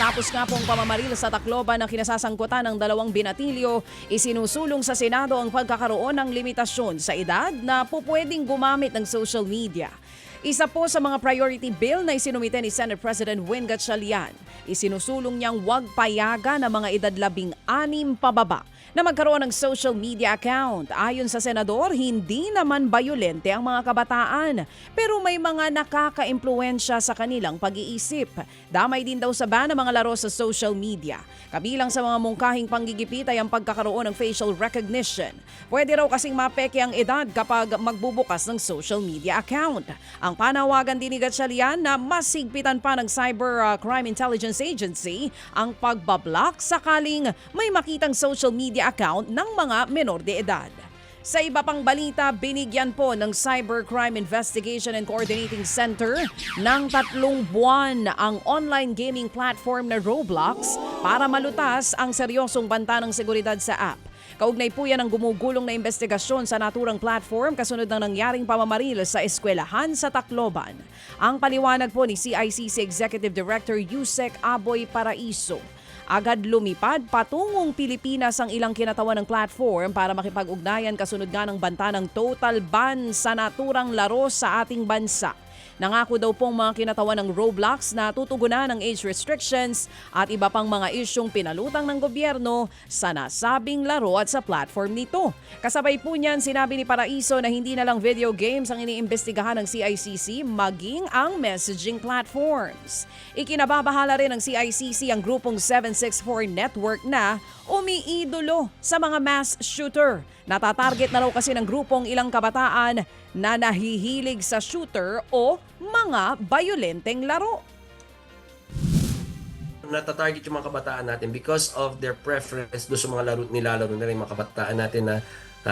Matapos nga pong pamamaril sa Tacloban ng kinasasangkutan ng dalawang binatilyo, isinusulong sa Senado ang pagkakaroon ng limitasyon sa edad na pupwedeng gumamit ng social media. Isa po sa mga priority bill na isinumite ni Senate President Win Gatchalian. Isinusulong niyang huwag payagan ng mga edad 16 pababa na magkaroon ng social media account. Ayon sa senador, hindi naman bayolente ang mga kabataan, pero may mga nakaka-impluwensya sa kanilang pag-iisip. Damay din daw sa ban ng mga laro sa social media. Kabilang sa mga mungkahing panggigipit ay ang pagkakaroon ng facial recognition. Pwede raw kasing mapeke ang edad kapag magbubukas ng social media account. Ang panawagan din ni Gatchalian na mas higpitan pa ng Cyber Crime Intelligence Agency ang pagbablock sakaling may makitang social media account ng mga menor de edad. Sa iba pang balita, binigyan po ng Cybercrime Investigation and Coordinating Center ng 3 buwan ang online gaming platform na Roblox para malutas ang seryosong banta ng seguridad sa app. Kaugnay po yan ang gumugulong na investigasyon sa naturang platform kasunod ng nangyaring pamamaril sa eskwelahan sa Tacloban. Ang paliwanag po ni CICC Executive Director Yusek Aboy Paraiso. Agad lumipad patungong Pilipinas ang ilang kinatawan ng platform para makipag-ugnayan kasunod nga ng banta ng total ban sa naturang laro sa ating bansa. Nangako daw pong mga kinatawan ng Roblox na tutugunan ng age restrictions at iba pang mga isyong pinalutang ng gobyerno sa nasabing laro at sa platform nito. Kasabay po niyan, sinabi ni Paraiso na hindi na lang video games ang iniimbestigahan ng CICC maging ang messaging platforms. Ikinababahala rin ng CICC ang grupong 764 Network na umiidolo sa mga mass shooter. Natatarget na raw kasi ng grupong ilang kabataan na nahihilig sa shooter o mga bayolenteng laro. Natatarget yung mga kabataan natin because of their preference doon sa mga nilalaro nila yung mga kabataan natin na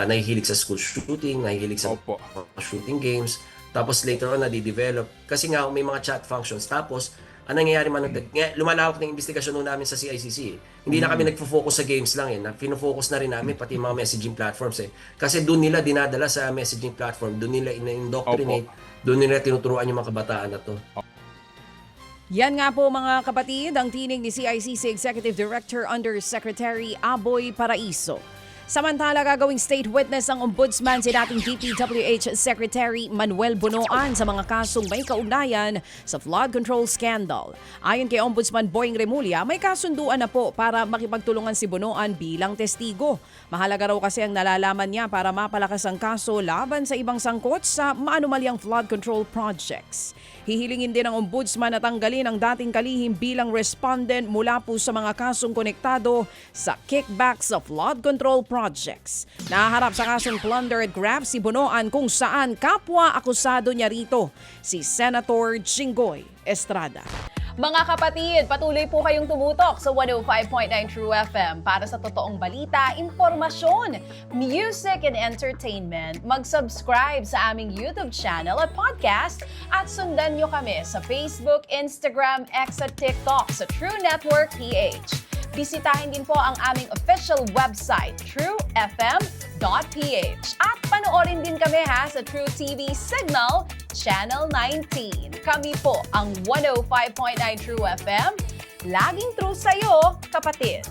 nahihilig sa school shooting, nahihilig sa shooting games. Tapos later on, nadi-develop. Kasi nga, may mga chat functions. Tapos, ang nangyayari man, lumalawak ng investigasyon nun namin sa CICC. Hindi na kami nagfo-focus sa games lang eh. Fino-focus na rin namin pati mga messaging platforms eh. Kasi doon nila dinadala sa messaging platform, doon nila ina-indoctrinate, doon nila tinuturuan yung mga kabataan na to. Yan nga po mga kapatid, ang tinig ni CICC Executive Director Undersecretary Aboy Paraiso. Samantala, gagawing state witness ang ombudsman si dating DPWH Secretary Manuel Bunoan sa mga kasong may kaugnayan sa flood control scandal. Ayon kay Ombudsman Boying Remulla, may kasunduan na po para makipagtulungan si Bunoan bilang testigo. Mahalaga raw kasi ang nalalaman niya para mapalakas ang kaso laban sa ibang sangkot sa maanumalyang flood control projects. Hihilingin din ng ombudsman na tanggalin ang dating kalihim bilang respondent mula po sa mga kasong konektado sa kickback sa flood control projects. Naharap sa kasong plunder at graft si Bunoan kung saan kapwa akusado niya rito, si Senator Jinggoy Estrada. Mga kapatid, patuloy po kayong tumutok sa 105.9 True FM para sa totoong balita, impormasyon, music and entertainment. Mag-subscribe sa aming YouTube channel at podcast at sundan nyo kami sa Facebook, Instagram, X at TikTok sa True Network PH. Bisitahin din po ang aming official website, truefm.ph. At panoorin din kami sa True TV Signal, Channel 19. Kami po ang 105.9 True FM. Laging true sa'yo, kapatid.